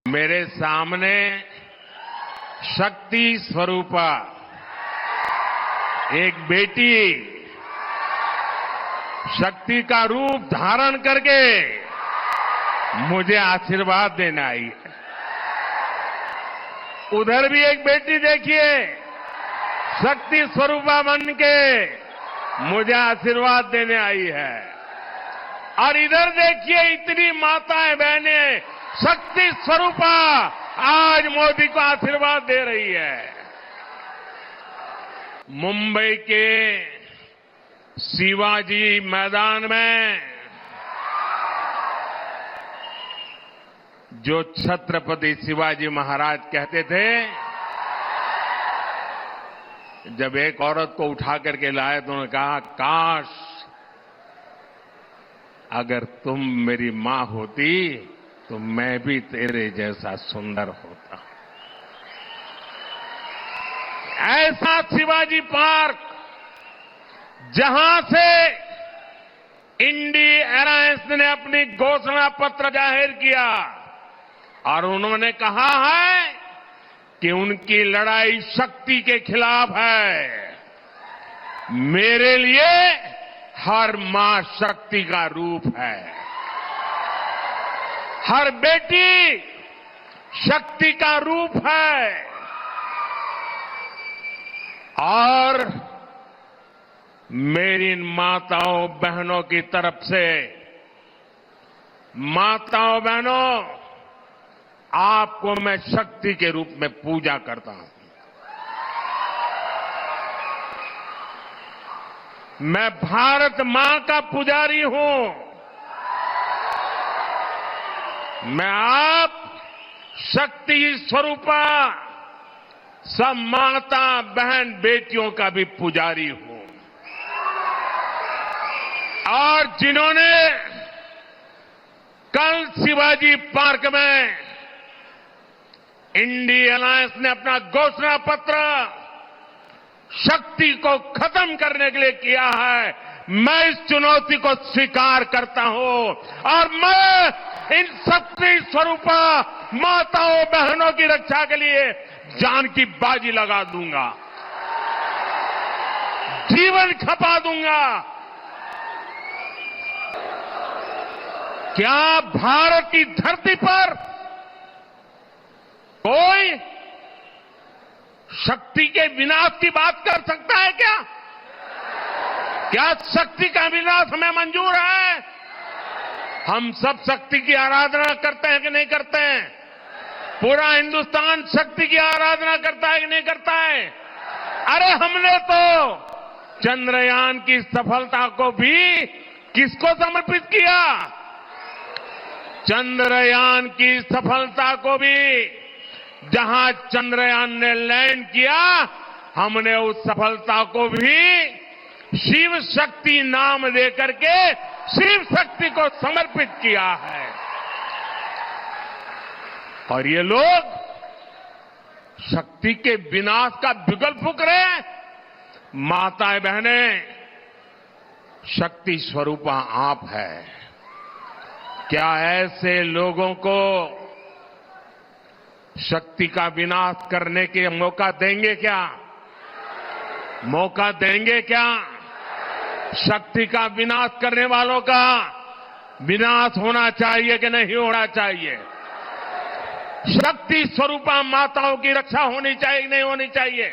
मेरे सामने शक्ति स्वरूपा एक बेटी शक्ति का रूप धारण करके मुझे आशीर्वाद देने आई है। उधर भी एक बेटी देखिए शक्ति स्वरूपा बन के मुझे आशीर्वाद देने आई है। और इधर देखिए इतनी माताएं बहनें शक्ति स्वरूपा आज मोदी को आशीर्वाद दे रही है। मुंबई के शिवाजी मैदान में जो छत्रपति शिवाजी महाराज कहते थे, जब एक औरत को उठा करके लाए तो उन्होंने कहा, काश अगर तुम मेरी मां होती तो मैं भी तेरे जैसा सुंदर होता। ऐसा शिवाजी पार्क जहां से इंडी अलायंस ने अपनी घोषणा पत्र जाहिर किया और उन्होंने कहा है कि उनकी लड़ाई शक्ति के खिलाफ है। मेरे लिए हर मां शक्ति का रूप है, हर बेटी शक्ति का रूप है। और मेरी माताओं बहनों की तरफ से, माताओं बहनों, आपको मैं शक्ति के रूप में पूजा करता हूं। मैं भारत मां का पुजारी हूं। मैं आप शक्ति स्वरूपा सब माता बहन बेटियों का भी पुजारी हूं। और जिन्होंने कल शिवाजी पार्क में इंडी अलायंस ने अपना घोषणा पत्र शक्ति को खत्म करने के लिए किया है, मैं इस चुनौती को स्वीकार करता हूं और मैं इन शक्ति स्वरूपा माताओं बहनों की रक्षा के लिए जान की बाजी लगा दूंगा, जीवन खपा दूंगा। क्या भारत की धरती पर कोई शक्ति के विनाश की बात कर सकता है क्या? क्या शक्ति का विनाश हमें मंजूर है? हम सब शक्ति की आराधना करते हैं कि नहीं करते हैं? पूरा हिंदुस्तान शक्ति की आराधना करता है कि नहीं करता है? अरे हमने तो चंद्रयान की सफलता को भी किसको समर्पित किया? चंद्रयान की सफलता को भी, जहां चंद्रयान ने लैंड किया, हमने उस सफलता को भी शिव शक्ति नाम देकर के शिव शक्ति को समर्पित किया है। और ये लोग शक्ति के विनाश का बिगुल फूंक रहे हैं। माताएं बहनें, शक्ति स्वरूपा आप है। क्या ऐसे लोगों को शक्ति का विनाश करने के मौका देंगे क्या? मौका देंगे क्या? शक्ति का विनाश करने वालों का विनाश होना चाहिए कि नहीं होना चाहिए? शक्ति स्वरूपा माताओं की रक्षा होनी चाहिए कि नहीं होनी चाहिए?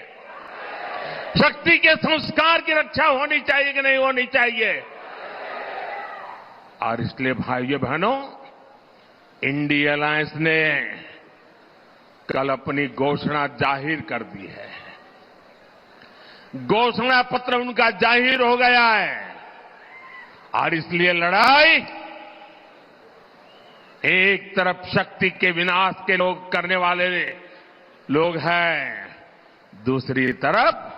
शक्ति के संस्कार की रक्षा होनी चाहिए कि नहीं होनी चाहिए? और इसलिए भाइयों बहनों, इंडी अलायंस ने कल अपनी घोषणा जाहिर कर दी है। घोषणा पत्र उनका जाहिर हो गया है और इसलिए लड़ाई एक तरफ शक्ति के विनाश के लोग करने वाले लोग हैं, दूसरी तरफ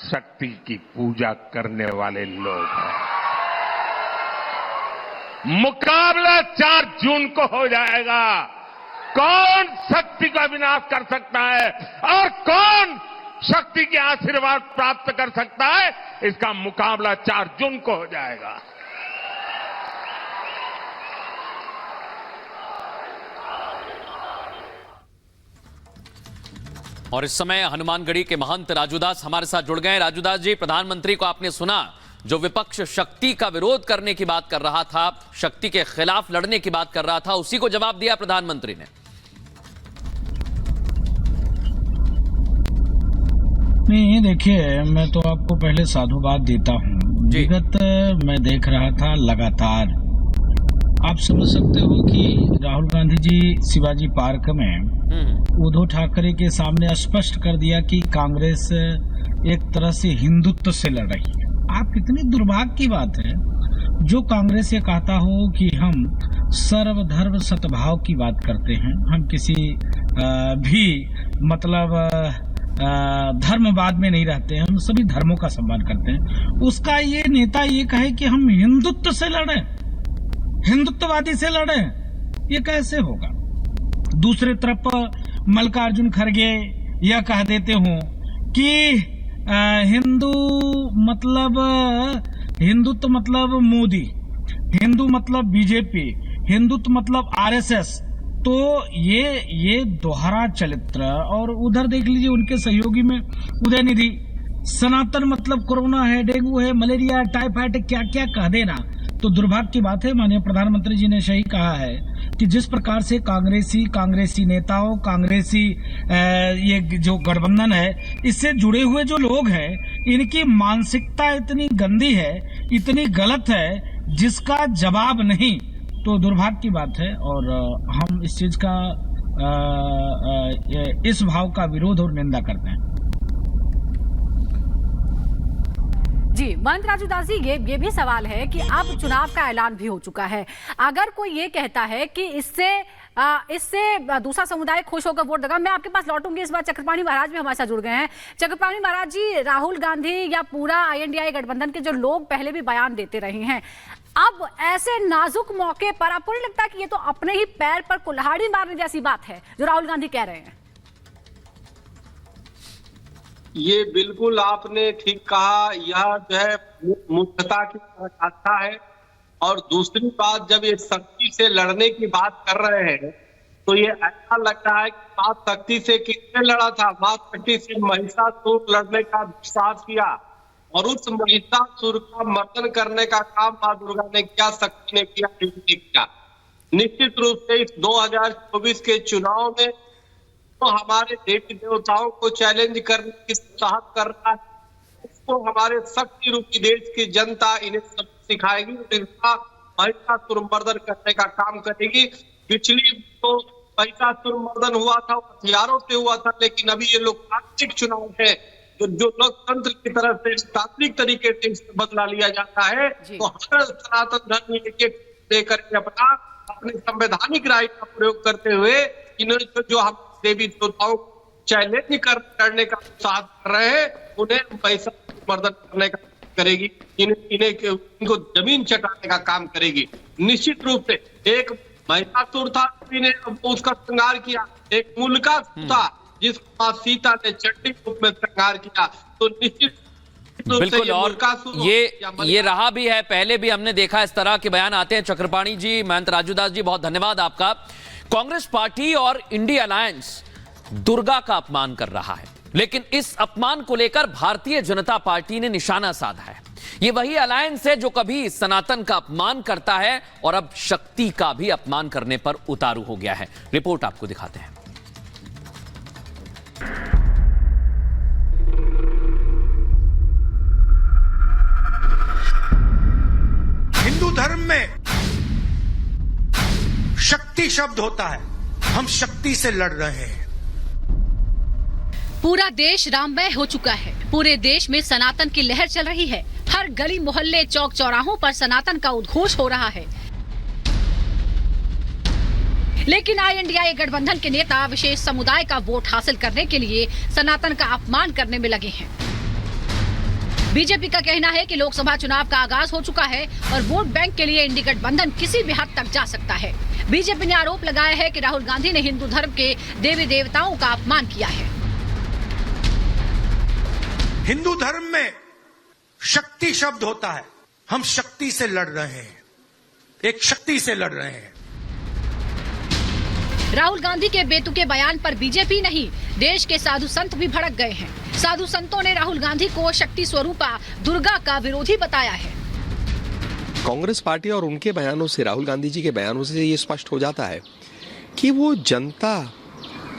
शक्ति की पूजा करने वाले लोग हैं। मुकाबला 4 जून को हो जाएगा। कौन शक्ति का विनाश कर सकता है और कौन शक्ति के आशीर्वाद प्राप्त कर सकता है, इसका मुकाबला 4 जून को हो जाएगा। और इस समय हनुमानगढ़ी के महंत राजूदास हमारे साथ जुड़ गए। राजूदास जी, प्रधानमंत्री को आपने सुना, जो विपक्ष शक्ति का विरोध करने की बात कर रहा था, शक्ति के खिलाफ लड़ने की बात कर रहा था, उसी को जवाब दिया प्रधानमंत्री ने। नहीं, देखिए, मैं तो आपको पहले साधुवाद देता हूँ। विगत मैं देख रहा था लगातार, आप समझ सकते हो कि राहुल गांधी जी शिवाजी पार्क में उद्धव ठाकरे के सामने स्पष्ट कर दिया कि कांग्रेस एक तरह से हिंदुत्व से लड़ रही है। आप कितनी दुर्भाग्य की बात है, जो कांग्रेस ये कहता हो कि हम सर्वधर्म सद्भाव की बात करते हैं, हम किसी भी मतलब धर्मवाद में नहीं रहते हैं, हम सभी धर्मों का सम्मान करते हैं, उसका ये नेता ये कहे कि हम हिंदुत्व से लड़े, हिंदुत्ववादी से लड़े, ये कैसे होगा। दूसरे तरफ मल्लिकार्जुन खड़गे यह कह देते हो कि हिंदुत्व मतलब मोदी, हिंदू मतलब बीजेपी, हिंदुत्व मतलब आरएसएस। तो ये दोहरा चरित्र। और उधर देख लीजिए उनके सहयोगी में उदयनिधि, सनातन मतलब कोरोना है, डेंगू है, मलेरिया, टाइफाइड, क्या क्या कह देना। तो दुर्भाग्य की बात है, माननीय प्रधानमंत्री जी ने सही कहा है कि जिस प्रकार से कांग्रेसी नेताओं, कांग्रेसी ये जो गठबंधन है, इससे जुड़े हुए जो लोग हैं, इनकी मानसिकता इतनी गंदी है, इतनी गलत है, जिसका जवाब नहीं। तो दुर्भाग्य की बात है और हम इस चीज का इस भाव का विरोध और निंदा करते हैं। जी, महंत राजूदास जी, ये भी सवाल है कि अब चुनाव का ऐलान भी हो चुका है। अगर कोई ये कहता है कि इससे दूसरा समुदाय खुश होकर वोट देगा, मैं आपके पास लौटूंगी। इस बार चक्रपाणी महाराज भी हमारे साथ जुड़ गए हैं। चक्रपाणी महाराज जी, राहुल गांधी या पूरा INDI गठबंधन के जो लोग पहले भी बयान देते रहे हैं, अब ऐसे नाजुक मौके पर आपको नहीं लगता कि ये तो अपने ही पैर पर कुल्हाड़ी मारने जैसी बात है जो राहुल गांधी कह रहे हैं? ये बिल्कुल आपने ठीक कहा, यह जो है मूर्खता की पराकाष्ठा है। और दूसरी बात, जब ये शक्ति से लड़ने की बात कर रहे हैं तो ये ऐसा लग रहा है कि मां शक्ति से किसने लड़ा था? मां शक्ति से महिषासुर लड़ने का दुस्साहस किया और उस महिषासुर का मर्दन करने का काम मां दुर्गा ने किया, शक्ति ने किया, देवी ने किया। निश्चित रूप से इस 2024 के चुनाव में तो हमारे देवी देवताओं को चैलेंज करने की साहस कर रहा है, इसको हमारे शक्ति रूपी देश की जनता इन्हें सब सिखाएगी और इनका महिषासुर मर्दन करने का काम करेगी। पिछली तो महिषासुर मर्दन हुआ था, हथियारों से हुआ था, लेकिन अभी ये लोकतांत्रिक चुनाव है, जो लोकतंत्र की तरफ से तांत्रिक तरीके से इसमें बदला लिया जाता है। तो हर सनातन धर्म लेकर अपने संवैधानिक राइट का प्रयोग करते हुए इन्होंने जो हम देवी देवताओं चैलेंज करने का साथ कर रहे हैं, उन्हें पैसा मर्दन करने का करेगी, इनको जमीन चटाने का काम करेगी। निश्चित रूप से एक महिषासुर था, उसका श्रृंगार किया, एक मुल्कासुर था जिसको मां सीता ने चंडी रूप में श्रृंगार किया। तो निश्चित बिल्कुल, और ये रहा भी है, पहले भी हमने देखा इस तरह के बयान आते हैं। चक्रपाणी जी, महंत राजूदास जी, बहुत धन्यवाद आपका। कांग्रेस पार्टी और इंडिया अलायंस दुर्गा का अपमान कर रहा है, लेकिन इस अपमान को लेकर भारतीय जनता पार्टी ने निशाना साधा है। ये वही अलायंस है जो कभी सनातन का अपमान करता है और अब शक्ति का भी अपमान करने पर उतारू हो गया है। रिपोर्ट आपको दिखाते हैं। हिंदू धर्म में शक्ति शब्द होता है, हम शक्ति से लड़ रहे हैं। पूरा देश राममय हो चुका है, पूरे देश में सनातन की लहर चल रही है। हर गली मोहल्ले चौक चौराहों पर सनातन का उद्घोष हो रहा है। लेकिन INDI गठबंधन के नेता विशेष समुदाय का वोट हासिल करने के लिए सनातन का अपमान करने में लगे हैं। बीजेपी का कहना है कि लोकसभा चुनाव का आगाज हो चुका है और वोट बैंक के लिए इंडी गठबंधन किसी भी हद तक जा सकता है। बीजेपी ने आरोप लगाया है कि राहुल गांधी ने हिंदू धर्म के देवी देवताओं का अपमान किया है। हिंदू धर्म में शक्ति शब्द होता है, हम शक्ति से लड़ रहे हैं, एक शक्ति से लड़ रहे हैं। राहुल गांधी के बेतुके बयान पर बीजेपी नहीं, देश के साधु संत भी भड़क गए हैं। साधु संतों ने राहुल गांधी को शक्ति स्वरूपा दुर्गा का विरोधी बताया है। कांग्रेस पार्टी और उनके बयानों से, राहुल गांधी जी के बयानों से ये स्पष्ट हो जाता है कि वो जनता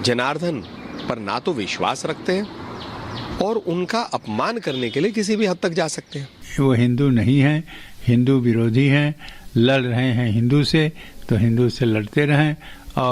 जनार्दन पर ना तो विश्वास रखते हैं और उनका अपमान करने के लिए किसी भी हद तक जा सकते हैं। वो हिंदू नहीं हैं, हिंदू विरोधी हैं, लड़ रहे हैं हिंदू से, तो हिंदू से लड़ते रहें